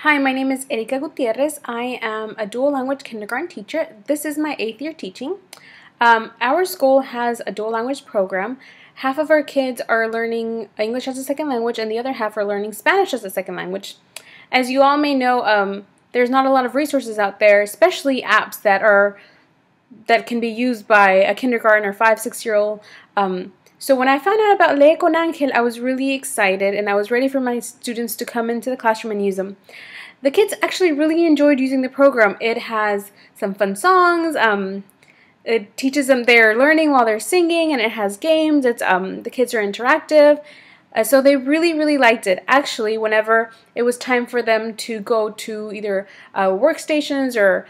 Hi, my name is Erika Gutierrez. I am a dual language kindergarten teacher. This is my 8th year teaching. Our school has a dual language program. Half of our kids are learning English as a second language and the other half are learning Spanish as a second language. As you all may know, there's not a lot of resources out there, especially apps that can be used by a kindergarten or 5-6-year-old. So when I found out about Lee Con Ángel, I was really excited and I was ready for my students to come into the classroom and use them. The kids actually really enjoyed using the program. It has some fun songs. It teaches them they're learning while they're singing, and it has games. The kids are interactive. So they really liked it. Actually, whenever it was time for them to go to either workstations or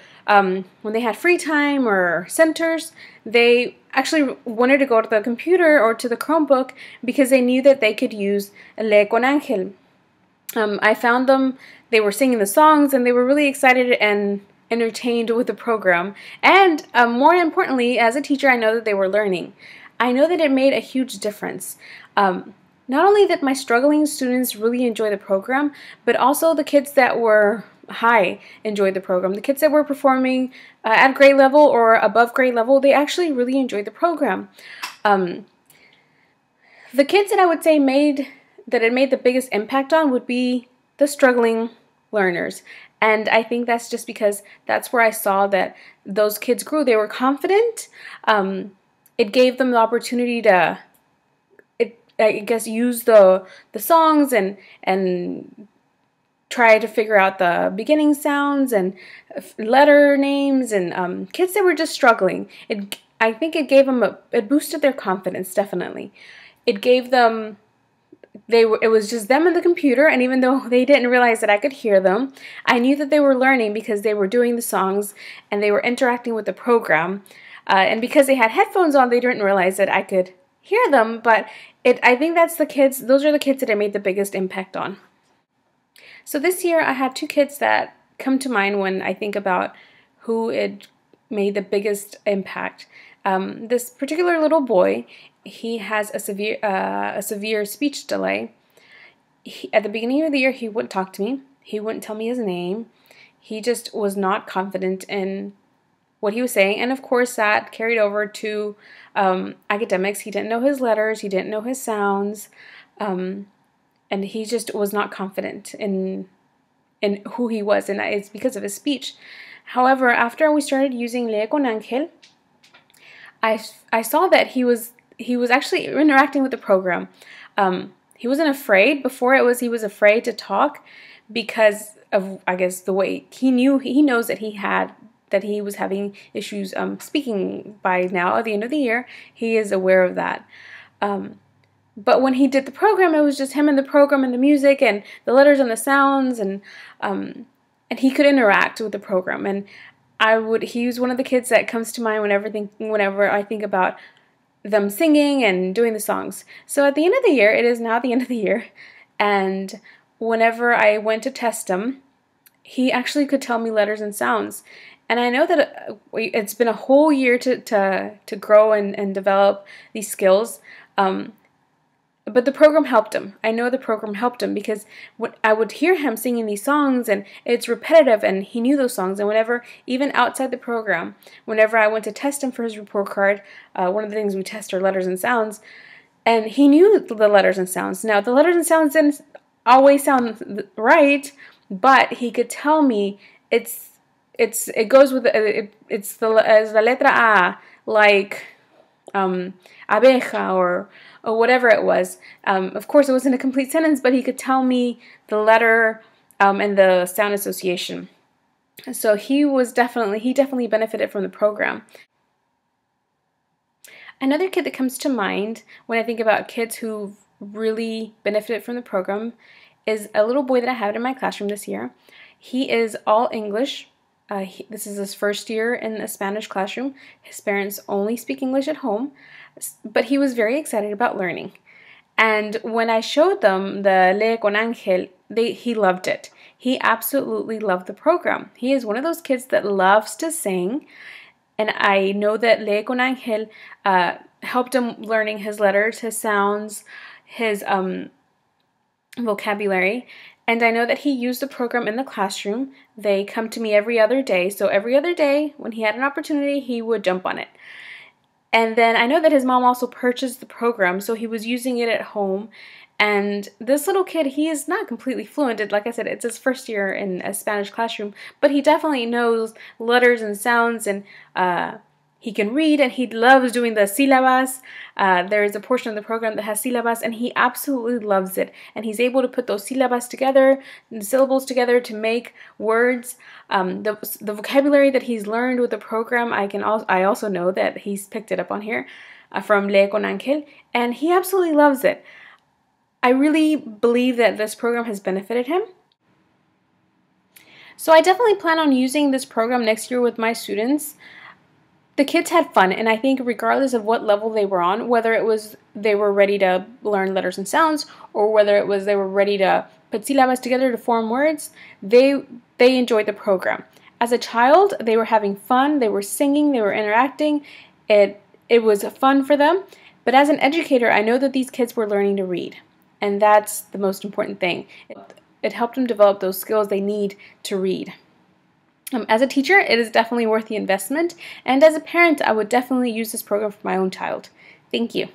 when they had free time or centers, they actually wanted to go to the computer or to the Chromebook because they knew that they could use Lee Con Ángel. I found them, they were singing the songs, and they were really excited and entertained with the program. And more importantly, as a teacher, I know that they were learning. I know that it made a huge difference. Not only that my struggling students really enjoy the program, but also the kids that were high enjoyed the program. The kids that were performing at grade level or above grade level, they actually really enjoyed the program. The kids that I would say it made the biggest impact on would be the struggling learners. And I think that's just because that's where I saw that those kids grew. They were confident. It gave them the opportunity to, I guess, use the songs and try to figure out the beginning sounds and letter names, and kids that were just struggling. I think it gave them it boosted their confidence, definitely. It gave them, it was just them and the computer, and even though they didn't realize that I could hear them, I knew that they were learning because they were doing the songs and they were interacting with the program. And because they had headphones on, they didn't realize that I could hear them, but I think those are the kids that it made the biggest impact on. So this year I had 2 kids that come to mind when I think about who it made the biggest impact. This particular little boy, he has a severe speech delay. At the beginning of the year, he wouldn't talk to me. He wouldn't tell me his name. He just was not confident in what he was saying, and of course that carried over to academics. He didn't know his letters, he didn't know his sounds, and he just was not confident in who he was, and it's because of his speech. However, after we started using Lee Con Ángel, I saw that he was actually interacting with the program. He wasn't afraid. Before he was afraid to talk because of, I guess, the way he knows that he was having issues speaking by now at the end of the year. He is aware of that. But when he did the program, it was just him and the program and the music and the letters and the sounds, and he could interact with the program. And he was one of the kids that comes to mind whenever I think about them singing and doing the songs. So at the end of the year, it is now the end of the year, and whenever I went to test him, he actually could tell me letters and sounds. And I know that it's been a whole year to grow and develop these skills. But the program helped him. I know the program helped him because I would hear him singing these songs, and it's repetitive, and he knew those songs. And even outside the program, whenever I went to test him for his report card, one of the things we test are letters and sounds, and he knew the letters and sounds. Now, the letters and sounds didn't always sound right, but he could tell me it goes with it's the letra A, like abeja or whatever it was. Of course, it wasn't a complete sentence, but he could tell me the letter and the sound association. So he definitely benefited from the program. Another kid that comes to mind when I think about kids who really benefited from the program is a little boy that I had in my classroom this year. He is all English. This is his first year in a Spanish classroom. His parents only speak English at home, but he was very excited about learning. And when I showed them the Lee Con Ángel, he loved it. He absolutely loved the program. He is one of those kids that loves to sing, and I know that Lee Con Ángel helped him learning his letters, his sounds, his vocabulary, and I know that he used the program in the classroom. They come to me every other day, so every other day when he had an opportunity, he would jump on it. And then I know that his mom also purchased the program, so he was using it at home. And this little kid, he is not completely fluent. Like I said, it's his first year in a Spanish classroom, but he definitely knows letters and sounds, and he can read, and he loves doing the sílabas. There is a portion of the program that has sílabas, and he absolutely loves it. And he's able to put those sílabas together, the syllables together to make words. The vocabulary that he's learned with the program, I also know that he's picked it up on here from Lee Con Ángel, and he absolutely loves it. I really believe that this program has benefited him. So I definitely plan on using this program next year with my students. The kids had fun, and I think regardless of what level they were on, whether it was they were ready to learn letters and sounds, or whether it was they were ready to put syllabus together to form words, they enjoyed the program. As a child, they were having fun, they were singing, they were interacting. It was fun for them. But as an educator, I know that these kids were learning to read, and that's the most important thing. It helped them develop those skills they need to read. As a teacher, it is definitely worth the investment, and as a parent, I would definitely use this program for my own child. Thank you.